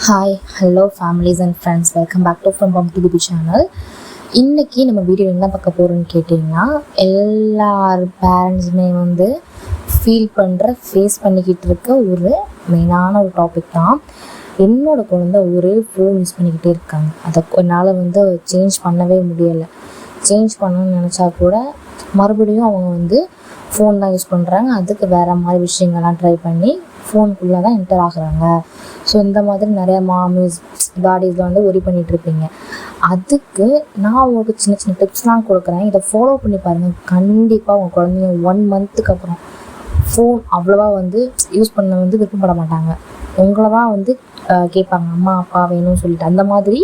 Hi hello families and friends, welcome back to from bump to baby channel. இன்றைக்கி நம்ம video என்ன பார்க்க போகிறோன்னு கேட்டிங்கன்னா, எல்லார் பேரண்ட்ஸுமே ஃபேஸ் பண்ணிக்கிட்டு இருக்க ஒரு மெயினான ஒரு டாபிக் தான். என்னோடய குழந்தை ஒரே ஃபோன் யூஸ் பண்ணிக்கிட்டே இருக்காங்க. அதை என்னால் சேஞ்ச் பண்ணவே முடியலை. சேஞ்ச் பண்ணணும்னு நினச்சா கூட மறுபடியும் அவங்க ஃபோன் தான் யூஸ் பண்ணுறாங்க. அதுக்கு வேறு மாதிரி விஷயங்கள்லாம் ட்ரை பண்ணி ஃபோனுக்குள்ளே தான் என்டர் ஆகுறாங்க. ஸோ இந்த மாதிரி நிறையா மாமிஸ் டாடிஸில் ஒரி பண்ணிகிட்ருப்பீங்க. அதுக்கு நான் உங்களுக்கு சின்ன சின்ன டிப்ஸ்லாம் கொடுக்குறேன். இதை ஃபாலோ பண்ணி பாருங்கள். கண்டிப்பாக உங்கள் குழந்தைங்க 1 மந்த்துக்கு அப்புறம் ஃபோன் அவ்வளோவா யூஸ் பண்ண விருப்பப்பட மாட்டாங்க. உங்களை தான் கேட்பாங்க, அம்மா அப்பா வேணும்னு சொல்லிட்டு. அந்த மாதிரி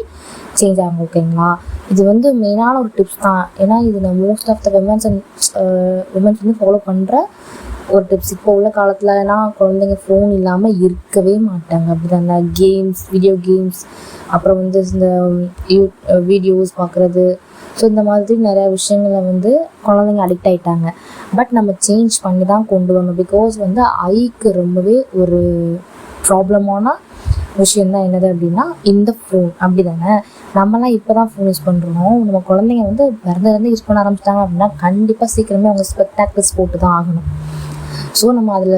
சேஞ்ச் ஆகும். ஓகேங்களா? இது மெயினான ஒரு டிப்ஸ் தான். ஏன்னா இது நான் most of the women's follow பண்ணுற ஒரு டிப்ஸ். இப்போ உள்ள காலத்துலனா குழந்தைங்க ஃபோன் இல்லாமல் இருக்கவே மாட்டாங்க. அப்படிதாங்க. வீடியோ கேம்ஸ், அப்புறம் இந்த வீடியோஸ் பார்க்குறது. ஸோ இந்த மாதிரி நிறையா விஷயங்களை குழந்தைங்க அடிக்ட் ஆகிட்டாங்க. பட் நம்ம சேஞ்ச் பண்ணி தான் கொண்டு வரணும். பிகாஸ் ஐக்கு ரொம்பவே ஒரு ப்ராப்ளமான விஷயந்தான் என்னது அப்படின்னா இந்த ஃபோன். அப்படி தானே? நம்மலாம் இப்போ தான் ஃபோன் யூஸ் பண்ணுறோம். நம்ம குழந்தைங்க பிறந்ததுலேருந்து யூஸ் பண்ண ஆரம்பிச்சிட்டாங்க அப்படின்னா கண்டிப்பாக சீக்கிரமே அவங்க ஸ்பெக்டாக்கிள்ஸ் போட்டு தான் ஆகணும். ஸோ நம்ம அதில்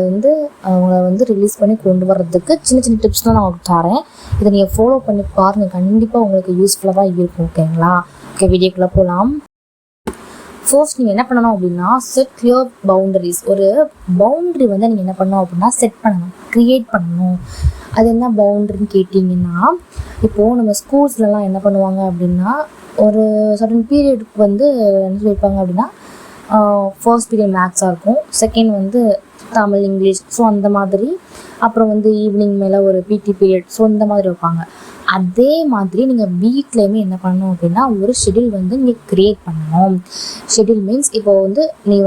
அவங்கள ரிலீஸ் பண்ணி கொண்டு வர்றதுக்கு சின்ன சின்ன டிப்ஸ் தான் நான் உங்களுக்கு தரேன். இதை நீங்கள் ஃபாலோ பண்ணி பாருங்கள். கண்டிப்பாக உங்களுக்கு யூஸ்ஃபுல்லாக தான் இருக்கும். ஓகேங்களா? ஓகே, வீடியோக்குள்ளே போகலாம். ஃபர்ஸ்ட் நீங்கள் என்ன பண்ணணும் அப்படின்னா, செட் கிளியர் பவுண்டரிஸ். ஒரு பவுண்ட்ரி நீங்கள் என்ன பண்ணணும் அப்படின்னா செட் பண்ணணும், க்ரியேட் பண்ணணும். அது என்ன பவுண்ட்ரின்னு கேட்டிங்கன்னா, இப்போது நம்ம ஸ்கூல்ஸ்லலாம் என்ன பண்ணுவாங்க அப்படின்னா, ஒரு சர்டன் பீரியடுக்கு என்ன சொல்லியிருப்பாங்க அப்படின்னா, ஃபர்ஸ்ட் பீரியட் மேக்ஸாக இருக்கும், செகண்ட் தமிழ், இங்கிலீஷ். ஸோ அந்த மாதிரி. அப்புறம் ஈவினிங் மேலே ஒரு பிடி பீரியட். ஸோ இந்த மாதிரி வைப்பாங்க. அதே மாதிரி நீங்கள் வீட்லேயுமே என்ன பண்ணணும் அப்படின்னா, ஒரு ஷெட்யூல் நீங்கள் க்ரியேட் பண்ணணும். ஷெட்யூல் மீன்ஸ் இப்போது நீ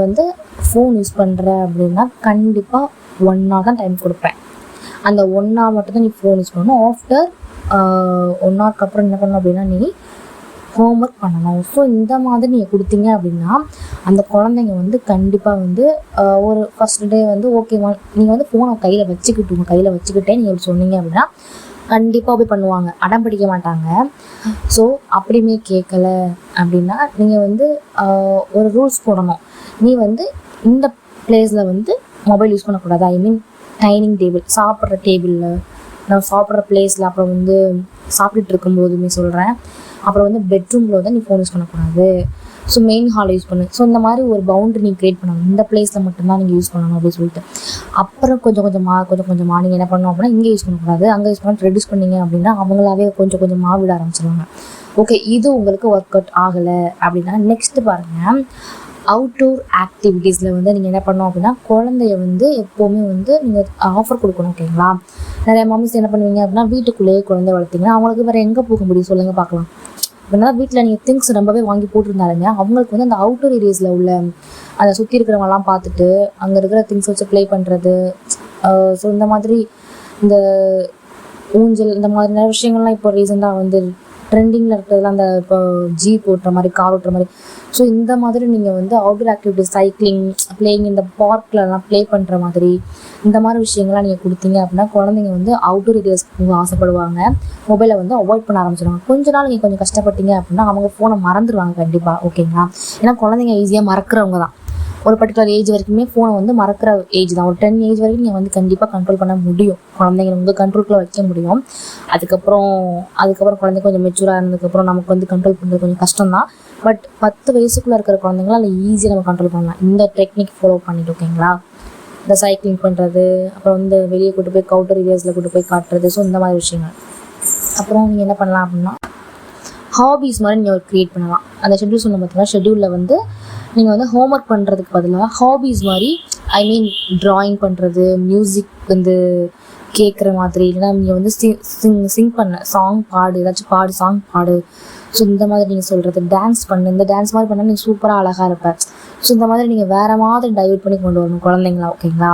ஃபோன் யூஸ் பண்ணுற அப்படின்னா கண்டிப்பாக 1 hour தான் டைம் கொடுப்பேன். அந்த 1 hour மட்டும் தான் நீ ஃபோன் யூஸ் பண்ணணும். ஆஃப்டர் 1 hourக்கு அப்புறம் என்ன பண்ணணும் அப்படின்னா நீ ஹோம்ஒர்க் பண்ணணும். ஸோ இந்த மாதிரி நீங்கள் கொடுத்தீங்க அப்படின்னா அந்த குழந்தைங்க கண்டிப்பாக ஒரு ஃபஸ்ட் டே ஓகேவா நீங்கள் ஃபோனை கையில் வச்சுக்கிட்டே நீங்கள் இப்படி சொன்னீங்க அப்படின்னா கண்டிப்பாக போய் பண்ணுவாங்க. அடம் பிடிக்க மாட்டாங்க. ஸோ அப்படியுமே கேட்கலை அப்படின்னா நீங்கள் ஒரு ரூல்ஸ் போடணும். நீ இந்த பிளேஸில் மொபைல் யூஸ் பண்ணக்கூடாது. ஐ மீன் டைனிங் டேபிள், சாப்பிட்ற டேபிளில், நம்ம சாப்பிட்ற பிளேஸில், அப்புறம் சாப்பிட்டுட்டு இருக்கும்போதுமே சொல்கிறேன். அப்புறம் பெட்ரூமில் நீ ஃபோன் யூஸ் பண்ணக்கூடாது. ஸோ மெயின் ஹால் யூஸ் பண்ணு. ஸோ இந்த மாதிரி ஒரு பவுண்ட்ரி நீங்கள் க்ரியேட் பண்ணணும். இந்த பிளேஸில் மட்டும்தான் நீங்கள் யூஸ் பண்ணணும் அப்படின்னு சொல்லிட்டு. அப்புறம் கொஞ்சம் கொஞ்சமாக நீங்கள் என்ன பண்ணணும் அப்படின்னா, இங்கே யூஸ் பண்ணக்கூடாது, அங்கே யூஸ் பண்ண ரெடியூஸ் பண்ணிங்க அப்படின்னா அவங்களாவே கொஞ்சம் கொஞ்சமாக விட ஆரம்பிச்சிருவாங்க. ஓகே, இது உங்களுக்கு ஒர்க் அவுட் ஆகலை அப்படின்னா நெக்ஸ்ட்டு பாருங்கள், அவுட்டோர் ஆக்டிவிட்டீஸில் நீங்கள் என்ன பண்ணணும் அப்படின்னா, குழந்தைய எப்போவுமே நீங்கள் ஆஃபர் கொடுக்கணும். ஓகேங்களா? நிறைய மாமிஸ் என்ன பண்ணுவீங்க அப்படின்னா, வீட்டுக்குள்ளேயே குழந்தை வளர்த்திங்கன்னா அவங்களுக்கு வேறு எங்கே போக முடியும் சொல்லுங்கள் பார்க்கலாம். அப்படின்னா வீட்டில் நீங்கள் திங்ஸ் ரொம்பவே வாங்கி போட்டிருந்தாலுங்க அவங்களுக்கு அந்த அவுட்டோர் ஏரியாஸில் உள்ள அதை சுற்றி இருக்கிறவங்கலாம் பார்த்துட்டு அங்கே இருக்கிற திங்ஸ் வச்சு ப்ளே பண்ணுறது. ஸோ இந்த மாதிரி இந்த ஊஞ்சல், இந்த மாதிரி நிறைய விஷயங்கள்லாம் இப்போ ரீசெண்டாக ட்ரெண்டிங்கில் இருக்கிறதுலாம் அந்த இப்போ ஜீப் ஓட்டுற மாதிரி, கார் ஓட்டுற மாதிரி. ஸோ இந்த மாதிரி நீங்கள் அவுட்டோர் ஆக்டிவிட்டிஸ், சைக்கிளிங், பிளேயிங், இந்த பார்க்லலாம் ப்ளே பண்ணுற மாதிரி இந்த மாதிரி விஷயங்கள்லாம் நீங்கள் கொடுத்தீங்க அப்படின்னா குழந்தைங்க அவுட்டோர் ஏரியாஸ்க்கு ஆசைப்படுவாங்க. மொபைலை அவாய்ட் பண்ண ஆரம்பிச்சிடுவாங்க. கொஞ்ச நாள் நீங்கள் கொஞ்சம் கஷ்டப்பட்டீங்க அப்படின்னா அவங்க ஃபோனை மறந்துடுவாங்க கண்டிப்பாக. ஓகேங்களா? ஏன்னா குழந்தைங்க ஈஸியாக மறக்கிறவங்க தான். ஒரு பர்டிகுலர் ஏஜ் வரைக்குமே ஃபோனை மறக்கிற ஏஜ் தான். ஒரு 10 ஏஜ் வரைக்கும் நீங்கள் கண்டிப்பாக கண்ட்ரோல் பண்ண முடியும். குழந்தைங்க கண்ட்ரோலுக்குள்ளே வைக்க முடியும். அதுக்கப்புறம் குழந்தை கொஞ்சம் மெச்சூராக இருந்ததுக்கப்புறம் நமக்கு கண்ட்ரோல் பண்ணுறது கொஞ்சம் கஷ்டம் தான். பட் 10 வயசுக்குள்ளே இருக்கிற குழந்தைங்களாம் அதில் ஈஸியாக நம்ம கண்ட்ரோல் பண்ணலாம் இந்த டெக்னிக் ஃபாலோ பண்ணிட்டு. ஓகேங்களா? இந்த சைக்கிளிங் பண்ணுறது, அப்புறம் வெளியே கூட்டு போய் அவுட்டர் ஏரியாஸில் கூட்டு போய் காட்டுறது. ஸோ இந்த மாதிரி விஷயங்கள். அப்புறம் நீங்கள் என்ன பண்ணலாம் அப்படின்னா, ஹாபீஸ் மாதிரி நீங்கள் க்ரியேட் பண்ணலாம். அந்த ஷெட்யூல் சொன்ன பார்த்தீங்கன்னா, ஷெட்யூலில் நீங்கள் ஹோம்ஒர்க் பண்ணுறதுக்கு பதிலாக ஹாபீஸ் மாதிரி, ஐ மீன் ட்ராயிங் பண்ணுறது, மியூசிக் கேட்குற மாதிரி, இல்லைனா நீங்கள் சிங் பண்ண சாங் பாடு, ஏதாச்சும் சாங் பாடு. ஸோ இந்த மாதிரி நீங்கள் சொல்கிறது, டான்ஸ் பண்ணு, இந்த டான்ஸ் மாதிரி பண்ணால் நீங்கள் சூப்பராக அழகாக இருப்ப. ஸோ இந்த மாதிரி நீங்கள் வேறு மாதிரி டைவர்ட் பண்ணி கொண்டு வரணும் குழந்தைங்களா. ஓகேங்களா?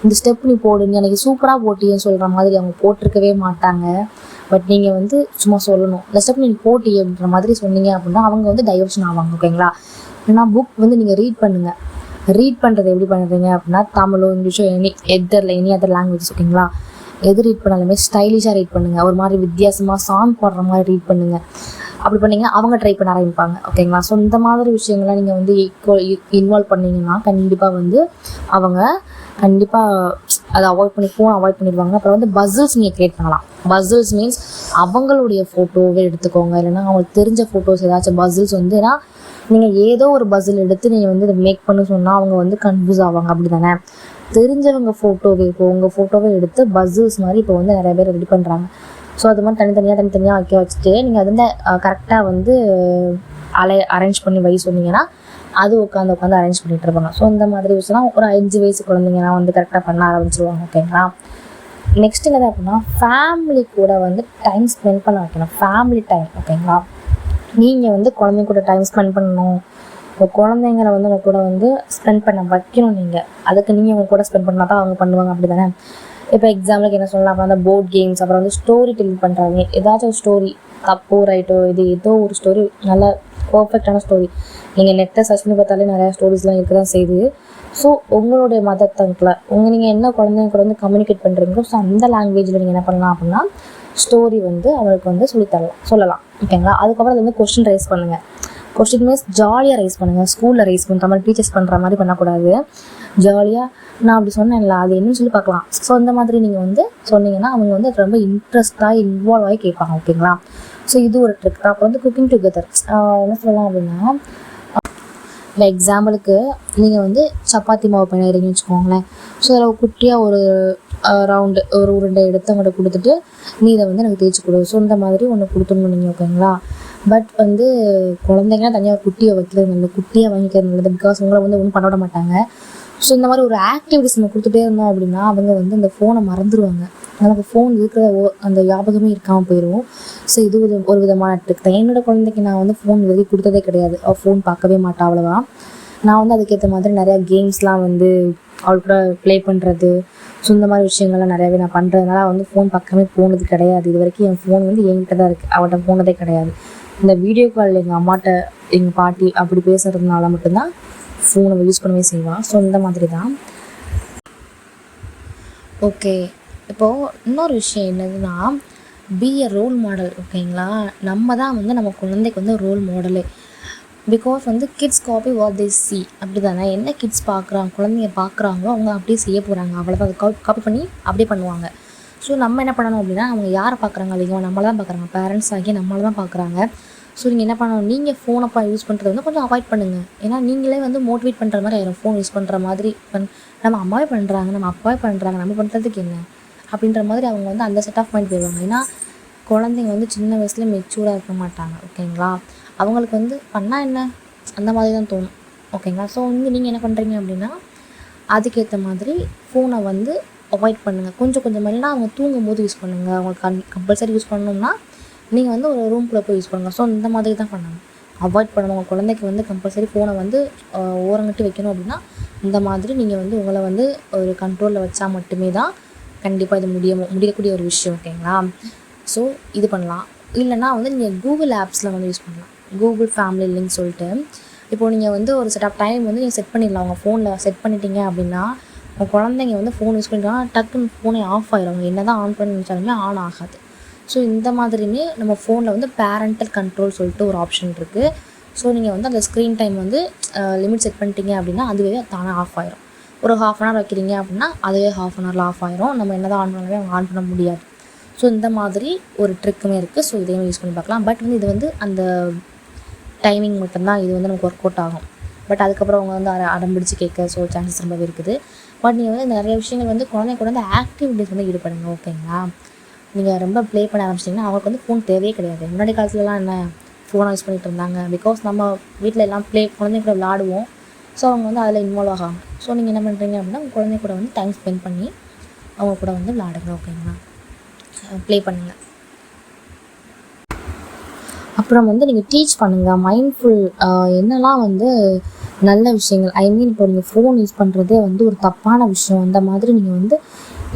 இந்த ஸ்டெப் நீ போடு, நீ எனக்கு சூப்பராக போட்டியன்னு சொல்கிற மாதிரி அவங்க போட்டிருக்கவே மாட்டாங்க. பட் நீங்கள் சும்மா சொல்லணும், இந்த ஸ்டெப் நீ போட்டி அப்படின்ற மாதிரி சொன்னீங்க அப்படின்னா அவங்க டைவர்ஷன் ஆவாங்க. ஓகேங்களா? ஏன்னா புக் நீங்கள் ரீட் பண்ணுங்கள். ரீட் பண்ணுறது எப்படி பண்ணுறீங்க அப்படின்னா, தமிழோ இங்கிலீஷோ எனி அதர் லாங்குவேஜஸ். ஓகேங்களா? எது ரீட் பண்ணாலுமே ஸ்டைலிஷாக ரீட் பண்ணுங்கள். ஒரு மாதிரி வித்தியாசமாக சாங் பாடுற மாதிரி ரீட் பண்ணுங்கள். அப்படி பண்ணிங்கன்னா அவங்க ட்ரை பண்ண ஆரம்பிப்பாங்க. ஓகேங்களா? ஸோ இந்த மாதிரி விஷயங்கள்லாம் நீங்கள் வந்து இன்வால்வ் பண்ணிங்கன்னா கண்டிப்பாக வந்து அவங்க கண்டிப்பாக அதை அவாய்ட் பண்ணிடுவாங்க. அப்புறம் வந்து பசில்ஸ் நீங்கள் க்ரியேட் பண்ணலாம். பசில்ஸ் மீன்ஸ் அவங்களுடைய ஃபோட்டோவே எடுத்துக்கோங்க, இல்லைன்னா அவங்களுக்கு தெரிஞ்ச ஃபோட்டோஸ் ஏதாச்சும் பசில்ஸ் வந்து, ஏன்னா நீங்கள் ஏதோ ஒரு பசில் எடுத்து நீங்கள் வந்து இதை மேக் பண்ண சொன்னால் அவங்க வந்து கன்ஃபியூஸ் ஆவாங்க. அப்படி தானே? தெரிஞ்சவங்க ஃபோட்டோவே, இப்போ உங்கள் ஃபோட்டோவே எடுத்து பசில்ஸ் மாதிரி இப்போ வந்து நிறைய பேர் ரெடி பண்ணுறாங்க. ஸோ அது மாதிரி தனித்தனியாக வைக்க வச்சுட்டு நீங்கள் அது வந்து கரெக்டாக வந்து அரேஞ்ச் பண்ணி வை சொன்னீங்கன்னா அது உட்காந்து அரேஞ்ச் பண்ணிட்டு இருப்பாங்க. ஸோ இந்த மாதிரி விஷயம்லாம் ஒரு 5 வயசு குழந்தைங்கன்னா வந்து கரெக்டாக பண்ண ஆரம்பிச்சிருவாங்க. ஓகேங்களா? நெக்ஸ்ட் என்ன அப்படின்னா, ஃபேமிலி கூட வந்து டைம் ஸ்பெண்ட் பண்ண வைக்கணும். Family time. ஓகேங்களா? நீங்கள் வந்து குழந்தைங்க கூட டைம் ஸ்பெண்ட் பண்ணணும். உங்கள் குழந்தைங்களை வந்து உங்கள் கூட வந்து ஸ்பெண்ட் பண்ண வைக்கணும். நீங்கள் அதுக்கு நீங்கள் உங்கள் கூட ஸ்பெண்ட் பண்ணால் தான் அவங்க பண்ணுவாங்க. அப்படி தானே? இப்போ எக்ஸாம்பிளுக்கு என்ன சொல்லலாம், அப்புறம் அந்த போர்ட் கேம்ஸ், அப்புறம் வந்து ஸ்டோரி டெல்லிங் பண்ணுறாங்க. ஏதாச்சும் ஒரு ஸ்டோரி, தப்போ ரைட்டோ, இது ஏதோ ஒரு ஸ்டோரி, நல்ல பர்ஃபெக்டான ஸ்டோரி. நீங்கள் நெட்டை சர்ச் பண்ணி பார்த்தாலே நிறையா ஸ்டோரிஸ்லாம் இருக்க தான் செய்யுது. ஸோ உங்களுடைய மதர் டங்கில் நீங்கள் என்ன குழந்தைங்க கூட வந்து கம்யூனிகேட் பண்ணுறீங்களோ, ஸோ அந்த லாங்குவேஜில் நீங்கள் என்ன பண்ணலாம் அப்படின்னா ஸ்டோரி வந்து அவங்களுக்கு வந்து சொல்லலாம். ஓகேங்களா? அதுக்கப்புறம் அது வந்து கொஸ்டின் ரைஸ் பண்ணுங்கள். கொஸ்டின் மீன்ஸ் ஜாலியாக ரைஸ் பண்ணுங்கள். ஸ்கூலில் ரைஸ் பண்ணுற மாதிரி, டீச்சர்ஸ் பண்ணுற மாதிரி பண்ணக்கூடாது. ஜாலியாக நான் அப்படி சொன்னேன்ல, அது என்னன்னு சொல்லி பார்க்கலாம். ஸோ அந்த மாதிரி நீங்கள் வந்து சொன்னீங்கன்னா அவங்க வந்து ரொம்ப இன்ட்ரெஸ்டாக இன்வால்வ் ஆகி கேட்பாங்க. ஓகேங்களா? ஸோ இது ஒரு ட்ரிக் தான். அப்புறம் வந்து குக்கிங் டுகெதர் என்ன சொல்லலாம் அப்படின்னா, இல்லை எக்ஸாம்பிளுக்கு நீங்கள் வந்து சப்பாத்தி மாவு பண்ணிடுறீங்கன்னு வச்சுக்கோங்களேன். ஸோ அதில் குட்டியாக ஒரு ரவுண்டு ஒரு உருண்டை எடுத்து அவங்கள்ட்ட கொடுத்துட்டு நீ இதை வந்து எனக்கு தேய்ச்சி கொடு. ஸோ இந்த மாதிரி ஒன்று கொடுத்துடணும் நீங்கள். ஓகேங்களா? பட் வந்து குழந்தைங்கன்னா தனியாக ஒரு குட்டியை வைக்கிறது நல்லது, குட்டியாக வாங்கிக்கிறது நல்லது. பிகாஸ் உங்களை வந்து ஒன்றும் பண்ண விட மாட்டாங்க. ஸோ இந்த மாதிரி ஒரு ஆக்டிவிட்டிஸ் நம்ம கொடுத்துட்டே இருந்தோம் அப்படின்னா அவங்க வந்து அந்த ஃபோனை மறந்துடுவாங்க. நமக்கு ஃபோன் இருக்கிற அந்த ஞாபகமே இருக்காமல் போயிடும். ஸோ இது ஒரு விதமான ட்ரிக் தான். என்னோடய குழந்தைக்கு நான் வந்து ஃபோன் வரைக்கும் கொடுத்ததே கிடையாது. அவள் ஃபோன் பார்க்கவே மாட்டா அவ்வளோவா. நான் வந்து அதுக்கேற்ற மாதிரி நிறையா கேம்ஸ்லாம் வந்து அவள் கூட ப்ளே பண்ணுறது, ஸோ இந்த மாதிரி விஷயங்கள்லாம் நிறையாவே நான் பண்ணுறதுனால வந்து ஃபோன் பக்கமே போனது கிடையாது. இது வரைக்கும் என் ஃபோன் வந்து என்கிட்ட தான் இருக்குது, அவள்கிட்ட போனதே கிடையாது. இந்த வீடியோ கால் எங்கள் அம்மாட்ட எங்கள் பாட்டி அப்படி பேசுகிறதுனால மட்டும்தான் ஃபோனை யூஸ் பண்ணவே செய்வான். ஸோ இந்த மாதிரி தான். ஓகே, இப்போது இன்னொரு விஷயம் என்னதுன்னா, பி எ ரோல் மாடல். ஓகேங்களா? நம்ம தான் வந்து நம்ம குழந்தைக்கு வந்து ரோல் மாடலே. பிகாஸ் வந்து kids copy what they see. அப்படி தானே? என்ன கிட்ஸ் பார்க்குறாங்க, குழந்தைங்க பார்க்குறாங்களோ அவங்க அப்படியே செய்ய போகிறாங்க. அவ்வளோதான். அதை காப்பி பண்ணி அப்படியே பண்ணுவாங்க. ஸோ நம்ம என்ன பண்ணணும் அப்படின்னா, அவங்க யாரை பார்க்குறாங்க அதிகமாக, நம்மளை தான் பார்க்குறாங்க. பேரண்ட்ஸ் ஆகி நம்மளை தான் பார்க்குறாங்க. ஸோ நீங்கள் என்ன பண்ணணும், நீங்கள் ஃபோனை யூஸ் பண்ணுறது வந்து கொஞ்சம் அவாய்ட் பண்ணுங்கள். ஏன்னா நீங்களே வந்து மோட்டிவேட் பண்ணுற மாதிரி ஆயிரும். ஃபோன் யூஸ் பண்ணுற மாதிரி நம்ம அம்மாவே பண்ணுறாங்க, நம்ம அப்பாவே பண்ணுறாங்க, நம்ம பண்ணுறதுக்கு என்ன அப்படின்ற மாதிரி அவங்க வந்து அந்த செட் ஆஃப் மைண்ட் போயிடுவாங்க. ஏன்னா குழந்தைங்க வந்து சின்ன வயசில் மெச்சூராக இருக்க மாட்டாங்க. ஓகேங்களா? அவங்களுக்கு வந்து பண்ணால் என்ன அந்த மாதிரி தான் தோணும். ஓகேங்களா? ஸோ வந்து நீங்கள் என்ன பண்ணுறீங்க அப்படின்னா அதுக்கேற்ற மாதிரி ஃபோனை வந்து அவாய்ட் பண்ணுங்கள். கொஞ்சம் இல்லைனா அவங்க தூங்கும் போது யூஸ் பண்ணுங்கள். அவங்களுக்கு கம்பல்சரி யூஸ் பண்ணணும்னா நீங்கள் வந்து ஒரு ரூம்குள்ளே போய் யூஸ் பண்ணுங்கள். ஸோ இந்த மாதிரி தான் பண்ணணும். அவாய்ட் பண்ணணும். உங்கள் குழந்தைக்கு வந்து கம்பல்சரி ஃபோனை வந்து ஓரங்கட்டி வைக்கணும் அப்படின்னா இந்த மாதிரி நீங்கள் வந்து உங்களை வந்து ஒரு கண்ட்ரோலில் வச்சா மட்டுமே தான் கண்டிப்பாக இது முடியக்கூடிய ஒரு விஷயம். ஓகேங்களா? ஸோ இது பண்ணலாம். இல்லைனா வந்து நீங்கள் கூகுள் ஆப்ஸில் வந்து யூஸ் பண்ணலாம். கூகுள் ஃபேமிலி லிங்க் சொல்லிட்டு இப்போது நீங்கள் வந்து ஒரு செட் ஆஃப் டைம் வந்து நீங்கள் செட் பண்ணிடலாம். உங்கள் ஃபோனில் செட் பண்ணிட்டீங்க அப்படின்னா உங்கள் குழந்தைங்க வந்து ஃபோன் யூஸ் பண்ணிட்டாங்கன்னா டக்குன்னு ஃபோனே ஆஃப் ஆகிடும். அவங்க என்ன தான் ஆன் பண்ணி நினச்சாலுமே ஆன் ஆகாது. ஸோ இந்த மாதிரியுமே நம்ம ஃபோனில் வந்து பேரண்டல் கண்ட்ரோல் சொல்லிட்டு ஒரு ஆப்ஷன் இருக்குது. ஸோ நீங்கள் வந்து அந்த ஸ்க்ரீன் டைம் வந்து லிமிட் செட் பண்ணிட்டீங்க அப்படின்னா அதுவே தானே ஆஃப் ஆயிரும். ஒரு 1/2 hour வைக்கிறீங்க அப்படின்னா அதுவே 1/2 hour ஆஃப் ஆயிரும். நம்ம என்ன தான் ஆன் பண்ணாலுமே அவங்க ஆன் பண்ண முடியாது. ஸோ இந்த மாதிரி ஒரு ட்ரிக்குமே இருக்குது. ஸோ இதையும் யூஸ் பண்ணி பார்க்கலாம். பட் வந்து இது வந்து அந்த டைமிங் மட்டும்தான் இது வந்து நமக்கு ஒர்க் அவுட் ஆகும். பட் அதுக்கப்புறம் அவங்க வந்து அடம்பிடிச்சு கேட்க ஸோ சான்சஸ் ரொம்பவே இருக்குது. பட் நீங்கள் வந்து நிறைய விஷயங்கள் வந்து குழந்தைங்க கூட வந்து ஆக்டிவிட்டிஸ் வந்து ஈடுபடுங்க. ஓகேங்களா? நீங்கள் ரொம்ப ப்ளே பண்ண ஆரம்பிச்சிட்டிங்கன்னா அவங்களுக்கு வந்து ஃபோன் தேவையே கிடையாது. முன்னாடி காலத்துலலாம் என்ன ஃபோனை யூஸ் பண்ணிகிட்டு இருந்தாங்க. பிகாஸ் நம்ம வீட்டில் எல்லாம் குழந்தைங்க கூட விளாடுவோம். ஸோ அவங்க வந்து அதில் இன்வால்வ் ஆகாங்க. ஸோ நீங்கள் என்ன பண்ணுறீங்க அப்படின்னா உங்கள் குழந்தைங்க கூட வந்து டைம் ஸ்பெண்ட் பண்ணி அவங்க கூட வந்து விளாடுங்க. ஓகேங்களா? ப்ளே பண்ணுங்கள். அப்புறம் வந்து நீங்கள் டீச் பண்ணுங்கள். மைண்ட்ஃபுல் என்னெல்லாம் வந்து நல்ல விஷயங்கள், இப்போ நீங்கள் ஃபோன் யூஸ் பண்ணுறதே வந்து ஒரு தப்பான விஷயம், அந்த மாதிரி நீங்கள் வந்து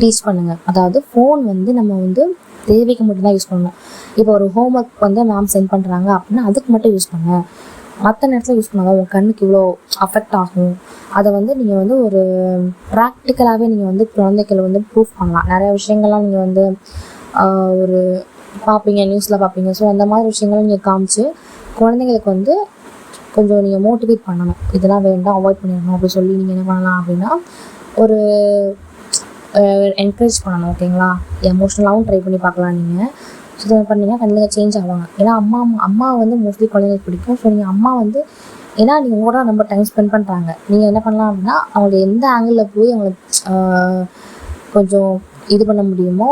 டீச் பண்ணுங்கள். அதாவது ஃபோன் வந்து நம்ம வந்து தேவைக்கு மட்டும்தான் யூஸ் பண்ணணும். இப்போ ஒரு ஹோம்ஒர்க் வந்து மேம் சென்ட் பண்ணுறாங்க அப்படின்னா அதுக்கு மட்டும் யூஸ் பண்ணுங்கள். மற்ற நேரத்தில் யூஸ் பண்ணாதான் உங்கள் கண்ணுக்கு இவ்வளோ அஃபெக்ட் ஆகும். அதை வந்து நீங்கள் வந்து ஒரு ப்ராக்டிக்கலாகவே நீங்கள் வந்து குழந்தைகளை வந்து ப்ரூஃப் பண்ணலாம். நிறைய விஷயங்கள்லாம் நீங்கள் வந்து ஒரு பார்ப்பீங்க, நியூஸில் பார்ப்பீங்க. ஸோ அந்த மாதிரி விஷயங்களும் நீங்கள் காமிச்சு குழந்தைங்களுக்கு வந்து கொஞ்சம் நீங்கள் மோட்டிவேட் பண்ணணும். இதெல்லாம் வேண்டாம், அவாய்ட் பண்ணிடணும் அப்படின்னு சொல்லி நீங்கள் என்ன பண்ணலாம் அப்படின்னா ஒரு என்கரேஜ் பண்ணணும். ஓகேங்களா? எமோஷ்னலாகவும் ட்ரை பண்ணி பார்க்கலாம் நீங்கள். ஸோ இதை பண்ணிங்கன்னா கண்டிப்பாக சேஞ்ச் ஆவாங்க. ஏன்னா அம்மா வந்து மோஸ்ட்லி குழந்தைங்களுக்கு பிடிக்கும். ஸோ நீங்கள் அம்மா வந்து ஏன்னா நீங்கள் உங்களோட ரொம்ப டைம் ஸ்பெண்ட் பண்ணுறாங்க. நீங்கள் என்ன பண்ணலாம் அப்படின்னா அவங்கள எந்த ஆங்கிளில் போய் அவங்களுக்கு கொஞ்சம் இது பண்ண முடியுமோ,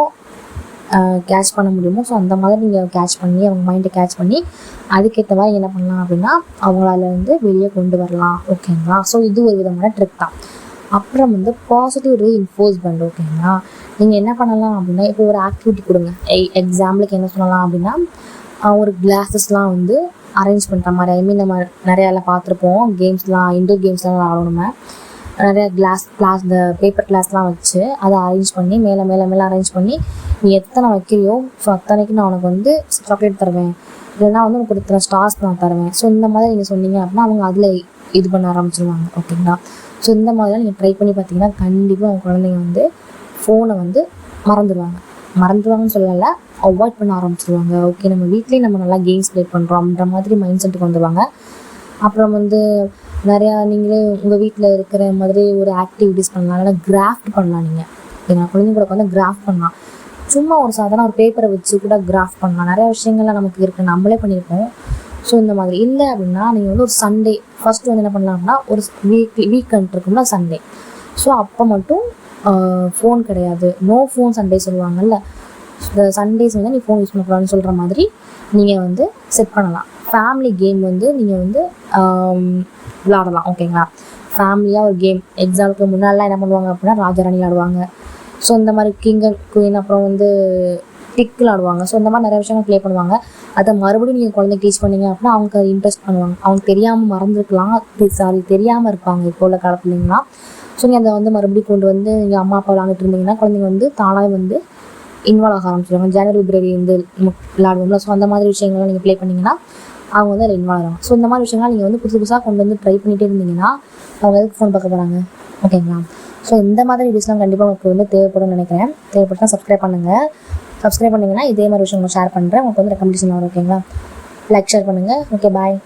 கேட்ச் பண்ண முடியுமோ, ஸோ அந்த மாதிரி நீங்கள் கேட்ச் பண்ணி அவங்க மைண்டை கேட்ச் பண்ணி அதுக்கேற்ற மாதிரி என்ன பண்ணலாம் அப்படின்னா அவங்களால வந்து வெளியே கொண்டு வரலாம். ஓகேங்களா? ஸோ இது ஒரு விதமான ட்ரிக் தான். அப்புறம் வந்து பாசிட்டிவ் ரீஇன்ஃபோர்ஸ்மெண்ட். ஓகேங்களா? நீங்கள் என்ன பண்ணலாம் அப்படின்னா இப்போ ஒரு ஆக்டிவிட்டி கொடுங்க. எக்ஸாம்பிளுக்கு என்ன சொல்லலாம் அப்படின்னா ஒரு கிளாஸஸ்லாம் வந்து அரேஞ்ச் பண்ணுற மாதிரி. ஐ மீன் நம்ம நிறையாலாம் பார்த்துருப்போம், கேம்ஸ்லாம் இன்டோர் கேம்ஸ்லாம் விளாடணுமே. நிறையா கிளாஸ் இந்த பேப்பர் கிளாஸ்லாம் வச்சு அதை அரேஞ்ச் பண்ணி மேலே அரேஞ்ச் பண்ணி நீ எத்தனை வைக்கிறியோ ஸோ அத்தனைக்கு நான் உனக்கு வந்து சாக்லேட் தருவேன், இல்லைன்னா வந்து உனக்கு இத்தனை ஸ்டார்ஸ் நான் தருவேன். ஸோ இந்த மாதிரி நீங்கள் சொன்னீங்க அப்படின்னா அவங்க அதில் இது பண்ண ஆரம்பிச்சிருவாங்க. ஓகேங்களா? ஸோ இந்த மாதிரிலாம் நீங்கள் ட்ரை பண்ணி பார்த்தீங்கன்னா கண்டிப்பாக அவங்க குழந்தைங்க வந்து ஃபோனை வந்து மறந்துடுவாங்கன்னு சொல்லலை, அவாய்ட் பண்ண ஆரம்பிச்சிருவாங்க. ஓகே, நம்ம வீட்லேயே நம்ம நல்லா கேம்ஸ் ப்ளே பண்ணுறோம் அப்படின்ற மாதிரி மைண்ட் செட்டுக்கு வந்துடுவாங்க. அப்புறம் வந்து நிறையா நீங்களே உங்கள் வீட்டில் இருக்கிற மாதிரி ஒரு ஆக்டிவிட்டீஸ் பண்ணலாம். இல்லைனா கிராஃப்ட் பண்ணலாம். நீங்கள் எங்கள் குழந்தைங்களோட வந்து கிராஃப்ட் பண்ணலாம். சும்மா ஒரு சாதாரண ஒரு பேப்பரை வச்சு கூட கிராஃப்ட் பண்ணலாம். நிறையா விஷயங்கள்லாம் நமக்கு இருக்குது, நம்மளே பண்ணியிருப்போம். ஸோ இந்த மாதிரி இல்லை அப்படின்னா நீங்கள் வந்து ஒரு சண்டே ஃபஸ்ட்டு வந்து என்ன பண்ணலாம் அப்படின்னா ஒரு வீக்கெண்ட் இருக்கும்ல சண்டே, ஸோ அப்போ மட்டும் ஃபோன் கிடையாது, நோ ஃபோன் சண்டே சொல்லுவாங்கல்ல. இந்த சண்டேஸ் வந்து நீ ஃபோன் யூஸ் பண்ணக்கூடாதுன்னு சொல்கிற மாதிரி நீங்கள் வந்து செட் பண்ணலாம். ஃபேமிலி கேம் வந்து நீங்கள் வந்து விளாடலாம். ஓகேங்களா? ஃபேமிலியாக ஒரு கேம் எக்ஸாம்பிளுக்கு முன்னாடிலாம் என்ன பண்ணுவாங்க அப்படின்னா ராஜாராணி விளாடுவாங்க. ஸோ இந்த மாதிரி கிங் அண்ட் குயின், அப்புறம் வந்து டிக் விளாடுவாங்க. ஸோ இந்த மாதிரி நிறைய விஷயங்கள் ப்ளே பண்ணுவாங்க. அதை மறுபடியும் நீங்கள் குழந்தைக்கு டீச் பண்ணீங்க அப்படின்னா அவங்க அதை இன்ட்ரெஸ்ட் பண்ணுவாங்க. அவங்க தெரியாமல் மறந்துருக்கலாம், தெரியாமல் இருப்பாங்க இப்போ உள்ள காலத்துலேங்கலாம். ஸோ நீங்கள் அதை வந்து மறுபடியும் கொண்டு வந்து நீங்கள் அம்மா அப்பா விளாண்டுட்டு இருந்தீங்கன்னா குழந்தைங்க வந்து தானாக வந்து இன்வால்வ் ஆக ஆரம்பிச்சிடுவாங்க. ஜனவரி பிப்ரவரி வந்து விளாடுவோம்ல, ஸோ அந்த மாதிரி விஷயங்கள்லாம் நீங்கள் ப்ளே பண்ணிங்கன்னா அவங்க வந்து அதில் இன்வால்வ் ஆகிறாங்க. ஸோ இந்த மாதிரி விஷயங்கள்லாம் நீங்கள் வந்து புதுசாக கொண்டு வந்து ட்ரை பண்ணிகிட்டே இருந்தீங்கன்னா அவங்க எதுக்கு ஃபோன் பார்க்க போகிறாங்க? ஓகேங்களா? ஸோ இந்த மாதிரி வீடியோஸ்லாம் கண்டிப்பாக உங்களுக்கு வந்து தேவைப்படும்னு நினைக்கிறேன். தேவைப்பட்டால் சப்ஸ்கிரைப் பண்ணுங்கள். சப்ஸ்கிரைப் பண்ணிங்கன்னா இதே மாதிரி விஷயம் ஷேர் பண்ணுறேன். உங்களுக்கு வந்து ரெக்கமெண்டேஷன் வரும். ஓகேங்களா? லைக் ஷேர் பண்ணுங்கள். ஓகே, பாய்.